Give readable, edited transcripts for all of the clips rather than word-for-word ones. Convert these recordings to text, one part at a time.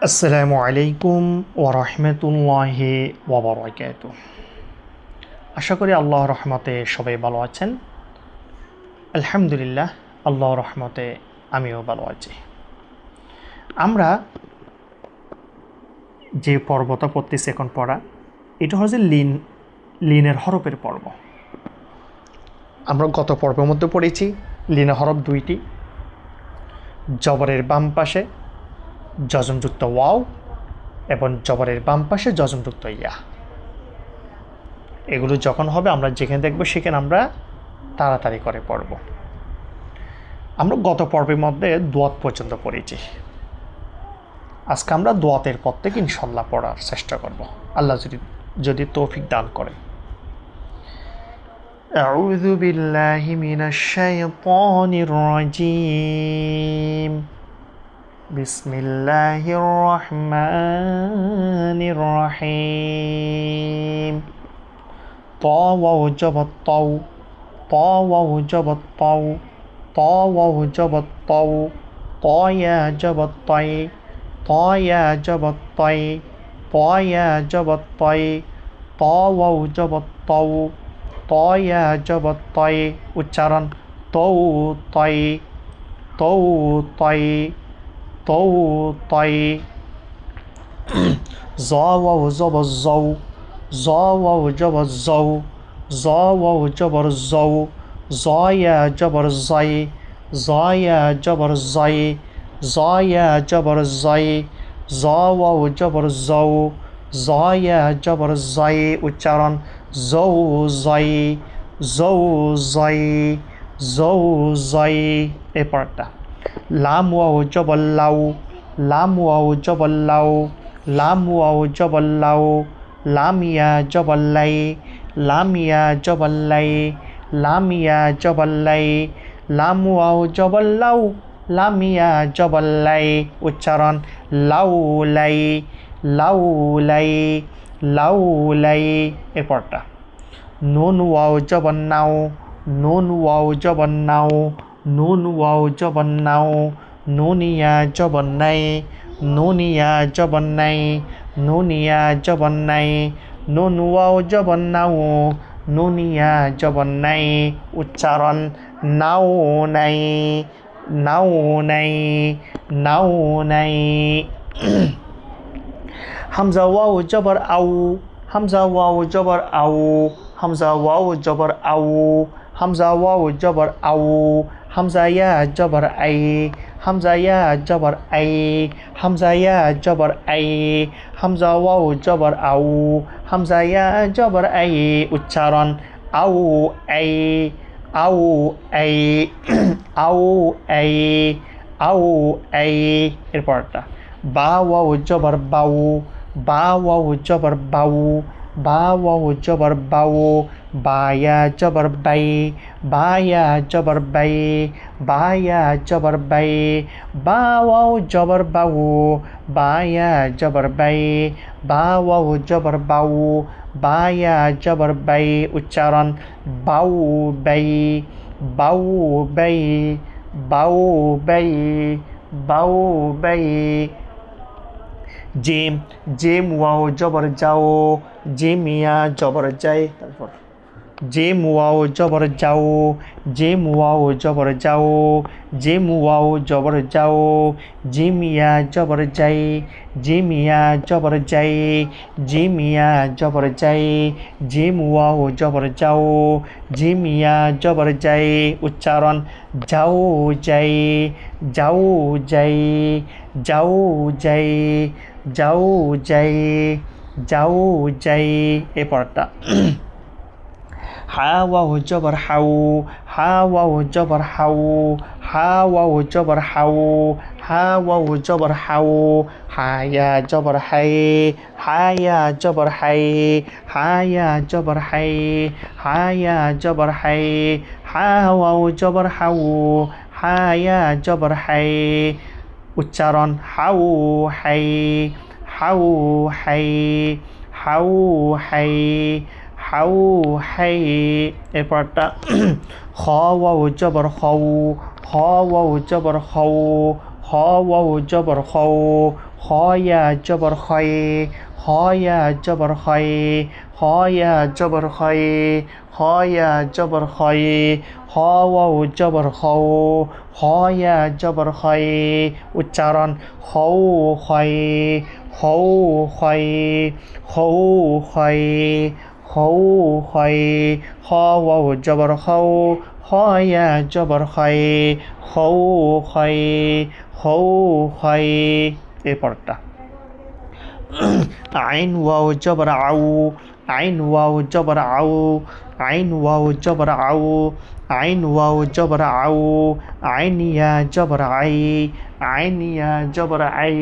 আসসালামু আলাইকুম ওরহমতুল্লাহি ওবরাকাতু। আশা করি আল্লাহর রহমতে সবাই ভালো আছেন। আলহামদুলিল্লাহ, আল্লাহর রহমতে আমিও ভালো আছি। আমরা যে পর্বটা পড়তেছি এখন পড়া, এটা হচ্ছে লিনের হরফের পর্ব। আমরা গত পর্বের মধ্যে পড়েছি লিনের হরফ দুইটি, জবরের বাম পাশে যজমযুক্ত ওয়াও এবং জবরের বাম পাশে যজমযুক্ত ইয়া। এগুলো যখন হবে আমরা যেখানে দেখব সেখানে আমরা তাড়াতাড়ি করে পড়ব। আমরা গত পর্বের মধ্যে দোয়াত পর্যন্ত পড়েছি। আজকে আমরা দোয়াতের পর থেকে ইনশাল্লাহ পড়ার চেষ্টা করব, আল্লাহ যদি তৌফিক দান করে। আউযু বিল্লাহি মিনাশ শাইতানির রাজীম। বিসমিল্লাহির রহমানির রহিম। ত ওয়াও জবর তাও, ত ওয়াও জবর তাও, ত ওয়াও জবর তাও, ত ইয়া জবর তাই, ত ইয়া জবর তাই, ত ইয়া জবর তাই, ত ওয়াও জবর তাও, ত ইয়া জবর তাই। উচ্চারণ তৌ তাই, তৌ তাই, তৌ তাই। জ ওয়াও জবর জৌ, জ ওয়াও জবর জৌ, জ ওয়াও জবর জৌ, জ ইয়া জবর জয়, জ ইয়া জবর জয়, জ ইয়া জবর জয়, জ ওয়াও জবর জৌ, জ ইয়া জবর জয়। উচ্চারণ জৌ জয়, জৌ জয়, জৌ জয়। এই পরটা লাম ওয়াও জবর লাউ, লাম ওয়াও জবর লাউ, লাম ওয়াও জবর লাউ, লাম ইয়া জবর লাই, লাম ইয়া জবর লাই, লাম ইয়া জবর লাই, লাম ওয়াও জবর লাউ, লাম ইয়া জবর লাই। উচ্চারণ লাউ লাই, লাউ লাই, লাউ লাই। এরপরটা নুন ওয়াও জবর নাও, নুন ওয়াও জবর নাও, নুন ওয়াও জবর নাও, নুন ইয়া জবর নাই, নুন ইয়া জবর নাই, নুন ইয়া জবর নাই, নুন ওয়াও জবর নাও, নুন ইয়া জবর নাই। উচ্চারণ নাও নাই, নাও নাই, নাও নাই। হামজা ওয়াও জবর আউ, হামজা ওয়াও জবর আউ, হামজা ওয়াও জবর আউ, হামজা ওয়াও জবর আউ, হামজা ইয়া জবর আই, হামজা ইয়া জবর আই, হামজা ইয়া জবর আই, হামজা ওয়াও জবর আউ, হামজা ইয়া জবর আই। উচ্চারণ আউ আই, আউ আই, আউ আই, আউ আই। এরপরটা বা ওয়াও জবর বাউ, বা ওয়াও জবর বাউ, বা ওয়াও জবর বাউ, বায়া জবর বাই, বায়া জবর বাই, বায়া জবর বাই, বা ওয়াও জবর বাউ, বায়া জবর বাই, বা ওয়াও জবর বাউ, বায়া জবর বাই। উচ্চারণ বাউ বাই, বাউ বাই, বাউ বাই, বাউ বাই। জিম, জিম ওয়াও জবর যাও, জিম ইয়া জবর যায়। তারপর জিম ওয়াও জবর যাও, জিম ওয়াও জবর যাও, জিম ওয়াও জবর যাও, জিম ইয়া জবর যাই, জিম ইয়া জবর যাই, জিম ইয়া জবর যাই, জিম ওয়াও জবর যাও, জিম ইয়া জবর যাই। উচ্চারণ যাও যাই, যাও যাই, যাও যাই, যাও যাই, যাও যাই। এই পরটা হা ওয়াও জবর হাউ, হা ওয়াও জবর হাউ, হা ওয়াও জবর হাউ, হা ওয়াও জবর হাউ, হায়া জবর হাই, হায়া জবর হাই, হায়া জবর হাই, হায়া জবর হাই, হা ওয়াও জবর হাউ, হায়া জবর হাই। উচ্চারণ হাউ হাই, হাউ হাই, হাউ হাই, হাউ হাই। এরপরটা খ ওয়াও জবর খৌ, খ ওয়াও জবর খৌ, খ ওয়াও জবর হও, খ ইয়া জবর খয়ে, খ ইয়া জবর খয়ে, খ ইয়া জবর খয়ে, খ ইয়া জবর খয়ে, খ ওয়াও জবর হও, খ ইয়া জবর খয়ে। উচ্চারণ হও খয়ে, হও খয়ে, হও খয়ে, হও খয়ে, খ ওয়াও জবর হও, খ ইয়া জবর খয়ে, হও খয়ে, হও খয়ে। এরপরটা আইন ওয়াও জবর আউ, আইন ওয়াও জবর আউ, আইন ওয়াও জবর আউ, আইন ওয়াও জবর আউ, আইন ইয়া জবর আই, আইন ইয়া জবর আই,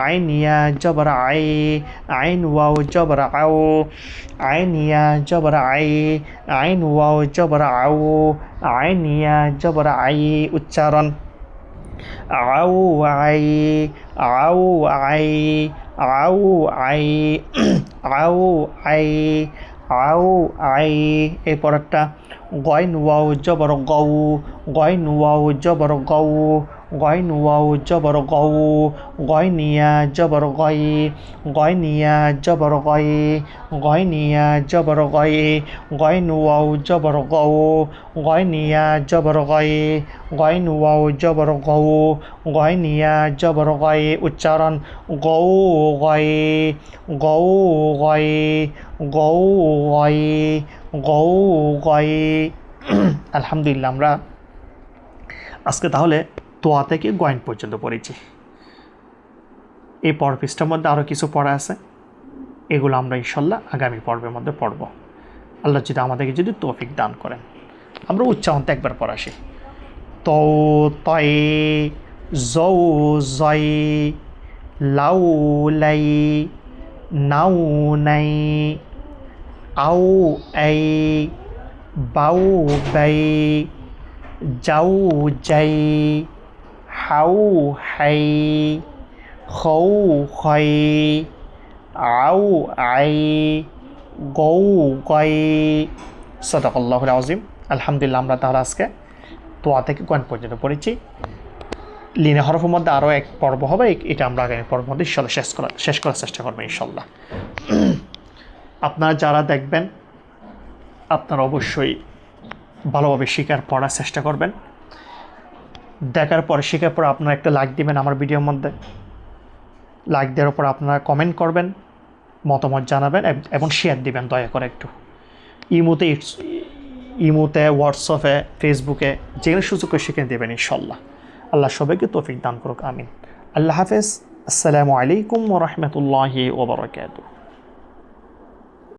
আইন ইয়া জবর আই, আইন ওয়াও জবর আউ, আইন ইয়া জবর আই, আইন ওয়াও জবর আউ, আইন ইয়া জবর আই। উচ্চারণ আউ আই, আউ আই, আউ আই, আউ আই, আউ আই। এই পরেরটা গয়ন ওয়াও জবর গৌ, গয়ন ওয়াও জবর গৌ, গয়ন ওয়াও জবর গৌ, গয়নিয়া জবর গয়, গয়নিয়া জবর গয়, গয়নিয়া জবর গয়, গয়ন ওয়াও জবর গৌ, গয়নিয়া জবর গয়, গয়ন ওয়াও জবর গৌ, গয়নিয়া জবর গয়। উচ্চারণ গৌ গয়, গৌ গয়, গৌ গয়, গৌ গয়। আলহামদুলিল্লাহ, আমরা আজকে তাহলে তোয়া থেকে গয়ন পর্যন্ত পড়েছি। এই পৃষ্ঠার মধ্যে আরও কিছু পড়া আছে, এগুলো আমরা ইনশাল্লাহ আগামী পর্বের মধ্যে পড়ব। আল্লাহ যদি আমাদেরকে যদি তৌফিক দান করেন। আমরা উচ্চারণটা একবার পড়াশি। তৌ তয়ে, জৌ জয়, লাউ লাই, নাউ নাই, আউ এই, বাউ বাই, যাউ যাই, হাউ হাই, খৌ খই, আউ আই, গৌ গই। সাদাকাল্লাহুল আযীম। আলহামদুলিল্লাহ, আমরা তাহলে আজকে তোয়া থেকে গয়ন পর্যন্ত পড়েছি। লিনে হরফের মধ্যে আরও এক পর্ব হবে, এটা আমরা আগামী পর্বের মধ্যে ইনশাল্লাহ শেষ করার চেষ্টা করবো ইনশাল্লাহ। আপনারা যারা দেখবেন, আপনারা অবশ্যই ভালোভাবে শেখার পড়ার চেষ্টা করবেন। দেখার পরে শেখার পর আপনারা একটা লাইক দিবেন আমার ভিডিওর মধ্যে। লাইক দেওয়ার পর আপনারা কমেন্ট করবেন, মতামত জানাবেন এবং শেয়ার দিবেন দয়া করে একটু। ইমোতে, হোয়াটসঅ্যাপে, ফেসবুকে যেখানে সুযোগ করে সেখানে দেবেন ইনশাল্লাহ। আল্লাহ সবাইকে তৌফিক দান করুক, আমিন। আল্লাহ হাফেজ। আসসালামু আলাইকুম ওয়া রাহমাতুল্লাহি ওয়া বারাকাতুহু।